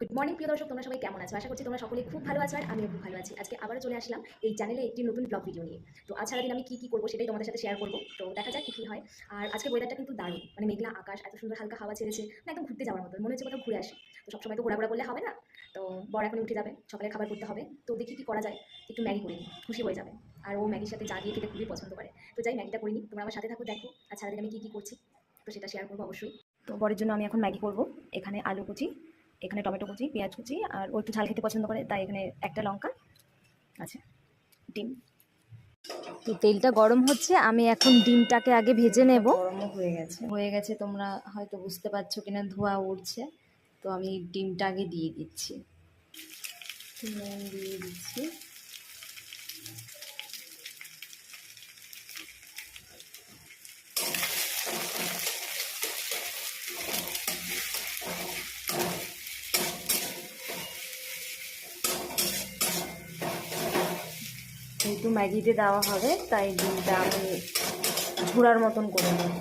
Good morning প্রিয় দর্শক, তোমরা সবাই কেমন আছো? আশা করছি তোমরা সকলে খুব ভালো আছো আর আমিও খুব ভালো আছি। আজকে আবারও চলে আসলাম এই চ্যানেলে একটি নতুন ব্লগ ভিডিও নিয়ে। তো আজ সারাদিন আমি কি করবো সেটাই তোমাদের সাথে শেয়ার করবো। তো দেখা যাক কি হয়। আর আজকে ওয়েদারটা কিন্তু দারুণ, মানে মেঘলা আকাশ, এত সুন্দর হালকা হাওয়া ছেড়েছে, মানে একদম ঘুরতে যাওয়ার মতো, মনে হচ্ছে কোথাও ঘুরে আসি। তো সবসময় তো ঘোরাঘোরা করলে হবে না। তো বর এখন উঠে যাবে, সকালে খাবার করতে হবে। তো দেখি কি করা যায়, একটু ম্যাগি করে নিই, খুশি হয়ে যাবে। আর ও ম্যাগির সাথে চা দিয়ে খেতে খুবই পছন্দ করে। তো যাই ম্যাগিটা করে নিই, তোমরা আমার সাথে থাকো, দেখো আর সারাদিন আমি কি করছি, তো সেটা শেয়ার করবো অবশ্যই। তো বরের জন্য আমি এখন ম্যাগি করবো। এখানে আলু কুচি, এখানে টমেটো কুচি, পেঁয়াজ কুচি, আর ও একটু ঝাল খেতে পছন্দ করে তাই এখানে একটা লঙ্কা আছে, ডিম। তো তেলটা গরম হচ্ছে, আমি এখন ডিমটাকে আগে ভেজে নেব। গরমও হয়ে গেছে, তোমরা হয়তো বুঝতে পারছো কিনা, ধোঁয়া উঠছে। তো আমি ডিমটা আগে দিয়ে দিচ্ছি, নুন দিয়ে দিচ্ছি। যেহেতু ম্যাগিতে দেওয়া হবে তাই ডিমটা আমি ঝুড়ার মতন করে নেব।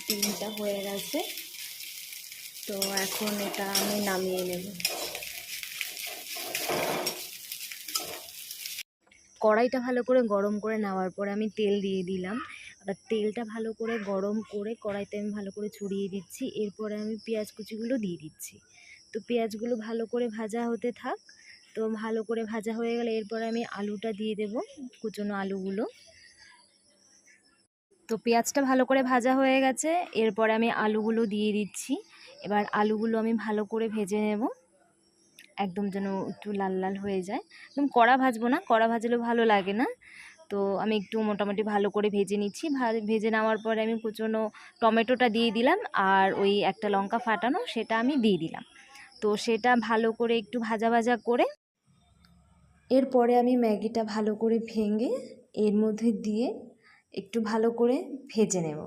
ডিমটা হয়ে গেছে, তো এখন এটা আমি নামিয়ে নেব। কড়াইটা ভালো করে গরম করে নেওয়ার পরে আমি তেল দিয়ে দিলাম। আর তেলটা ভালো করে গরম করে কড়াইতে আমি ভালো করে ছড়িয়ে দিচ্ছি। এরপরে আমি পেঁয়াজ কুচিগুলো দিয়ে দিচ্ছি। তো পেঁয়াজগুলো ভালো করে ভাজা হতে থাক। তো ভালো করে ভাজা হয়ে গেলে এরপরে আমি আলুটা দিয়ে দেব, কুচনো আলুগুলো। তো পেঁয়াজটা ভালো করে ভাজা হয়ে গেছে, এরপরে আমি আলুগুলো দিয়ে দিচ্ছি। এবার আলুগুলো আমি ভালো করে ভেজে নেব, একদম যেন একটু লাল লাল হয়ে যায়। একদম কড়া ভাজবো না, কড়া ভাজলে ভালো লাগে না। তো আমি একটু মোটামুটি ভালো করে ভেজে নিচ্ছি। ভেজে নেওয়ার পরে আমি কুচনো টমেটোটা দিয়ে দিলাম, আর ওই একটা লঙ্কা ফাটানো সেটা আমি দিয়ে দিলাম। তো সেটা ভালো করে একটু ভাজা ভাজা করে এরপরে আমি ম্যাগিটা ভালো করে ভেঙে এর মধ্যে দিয়ে একটু ভালো করে ভেজে নেব।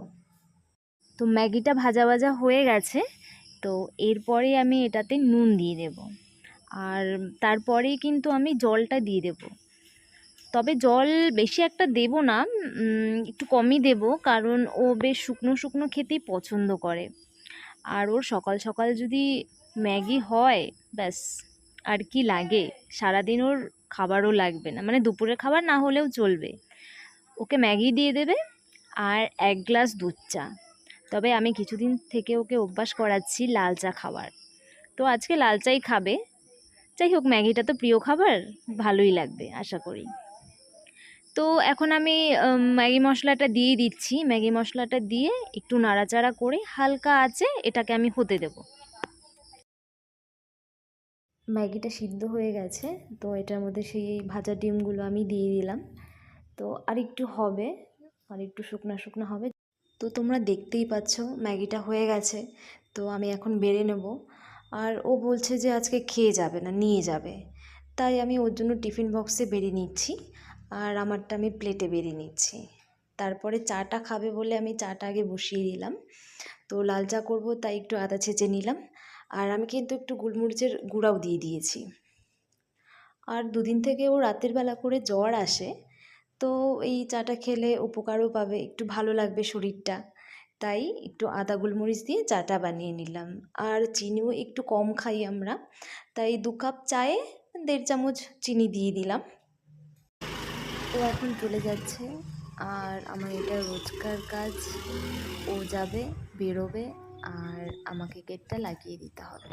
তো ম্যাগিটা ভাজা ভাজা হয়ে গেছে, তো এরপরে আমি এটাতে নুন দিয়ে দেব। আর তারপরেই কিন্তু আমি জলটা দিয়ে দেব। তবে জল বেশি একটা দেব না, একটু কমই দেব, কারণ ও বেশ শুকনো শুকনো খেতেই পছন্দ করে। আর ওর সকাল সকাল যদি ম্যাগি হয়, ব্যাস আর কি লাগে। সারাদিন ওর খাবারও লাগবে না, মানে দুপুরের খাবার না হলেও চলবে, ওকে ম্যাগি দিয়ে দেবে আর 1 গ্লাস দুধ চা। তবে আমি কিছুদিন থেকে ওকে অভ্যাস করাচ্ছি লাল চা খাবার, তো আজকে লাল চাই খাবে। যাই হোক, ম্যাগিটা তো প্রিয় খাবার, ভালোই লাগবে আশা করি। তো এখন আমি ম্যাগি মশলাটা দিয়ে দিচ্ছি। ম্যাগি মশলাটা দিয়ে একটু নাড়াচাড়া করে হালকা আঁচে এটাকে আমি হতে দেব। ম্যাগিটা সিদ্ধ হয়ে গেছে, তো এটার মধ্যে সেই ভাজা ডিমগুলো আমি দিয়ে দিলাম। তো আর একটু হবে, আর একটু শুকনো শুকনো হবে। তো তোমরা দেখতেই পাচ্ছ ম্যাগিটা হয়ে গেছে। তো আমি এখন বেড়ে নেব। আর ও বলছে যে আজকে খেয়ে যাবে না, নিয়ে যাবে। তাই আমি ওর জন্য টিফিন বক্সে বেরিয়ে নিচ্ছি, আর আমারটা আমি প্লেটে বেরিয়ে নিচ্ছি। তারপরে চাটা খাবে বলে আমি চাটা আগে বসিয়ে দিলাম। তো লাল চা করবো তাই একটু আদা ছেঁচে নিলাম। আর আমি কিন্তু একটু গোলমরিচের গুঁড়াও দিয়ে দিয়েছি। আর দুদিন থেকে ও রাতের বেলা করে জ্বর আসে, তো এই চাটা খেলে উপকারও পাবে, একটু ভালো লাগবে শরীরটা। তাই একটু আদা গোলমরিচ দিয়ে চাটা বানিয়ে নিলাম। আর চিনিও একটু কম খাই আমরা, তাই 2 কাপ চায়ে 1.5 চামচ চিনি দিয়ে দিলাম। ও এখন চলে যাচ্ছে, আর আমার এটা রোজকার কাজ। ও যাবে, বেরোবে, আর আমাকে গেটটা লাগিয়ে দিতে হবে।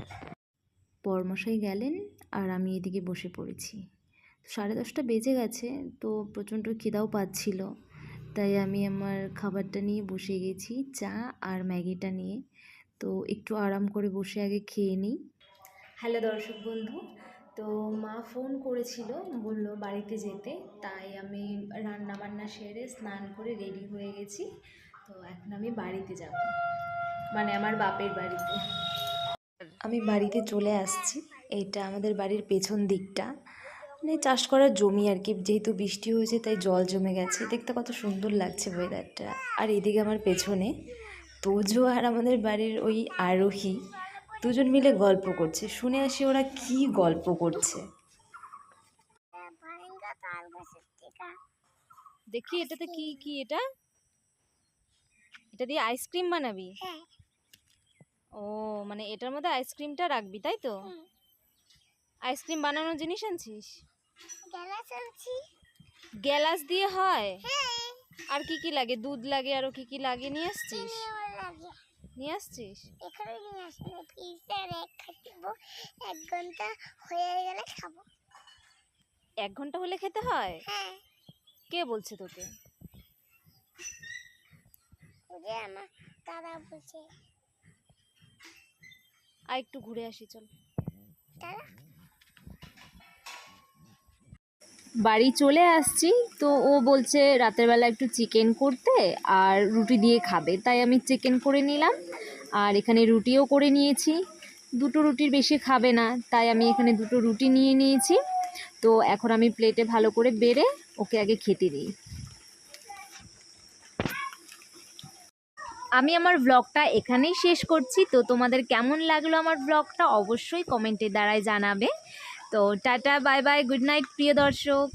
বরমশাই গেলেন, আর আমি এদিকে বসে পড়েছি। 10:30 বেজে গেছে, তো প্রচণ্ড খিদাও পাচ্ছিল। তাই আমি আমার খাবারটা নিয়ে বসে গেছি, চা আর ম্যাগিটা নিয়ে। তো একটু আরাম করে বসে আগে খেয়ে নিই। হ্যালো দর্শক বন্ধু, তো মা ফোন করেছিল, বলল বাড়িতে যেতে। তাই আমি রান্না বান্না সেরে স্নান করে রেডি হয়ে গেছি। তো এখন আমি বাড়িতে যাব, মানে আমার বাপের বাড়িতে। আমি বাড়িতে চলে আসছি। এটা আমাদের বাড়ির পেছন দিকটা, মানে চাষ করার জমি আর কি। যেহেতু বৃষ্টি হয়েছে তাই জল জমে গেছে, দেখতে কত সুন্দর লাগছে ওয়েদারটা। আর এদিকে আমার পেছনে তোজো আর আমাদের বাড়ির ওই আরোহী দুজন মিলে গল্প করছে। শুনে আসি ওরা কি গল্প করছে। দেখি এটাতে কি কি এটা এটা দিয়ে আইসক্রিম বানাবি? হ্যাঁ। ও মানে এটার মধ্যে আইসক্রিমটা রাখবি, তাই তো? আইসক্রিম বানানোর জিনিস আনছিস? গ্যালাস আনছি। গ্যালাস দিয়ে হয়? হ্যাঁ। আর কি কি লাগে? দুধ লাগে, আরো কি কি লাগে নিয়ে আসছিস? চিনিও লাগে। নিয়ে আসছিস? এখানে নিয়ে আসলে ফ্রিজে রেখে দিব, 1 ঘন্টা হয়ে গেলে খাবো। 1 ঘন্টা হলে খেতে হয়? হ্যাঁ। কে বলছে তোকে? ওই যে আমার দাদা বলছে। আর একটু ঘুরে আসি চল। দাদা বাড়ি চলে আসছি, তো ও বলছে রাতের বেলা একটু চিকেন করতে আর রুটি দিয়ে খাবে, তাই আমি চিকেন করে নিলাম আর এখানে রুটিও করে নিয়েছি। 2টো রুটির বেশি খাবে না, তাই আমি এখানে 2টো রুটি নিয়ে নিয়েছি। তো এখন আমি প্লেটে ভালো করে বেড়ে ওকে আগে খেতে দিই। আমি আমার ব্লগটা এখানেই শেষ করছি। তো তোমাদের কেমন লাগলো আমার ব্লগটা অবশ্যই কমেন্টের দ্বারাই জানাবে। তো tata, bye bye, good night প্রিয় দর্শক।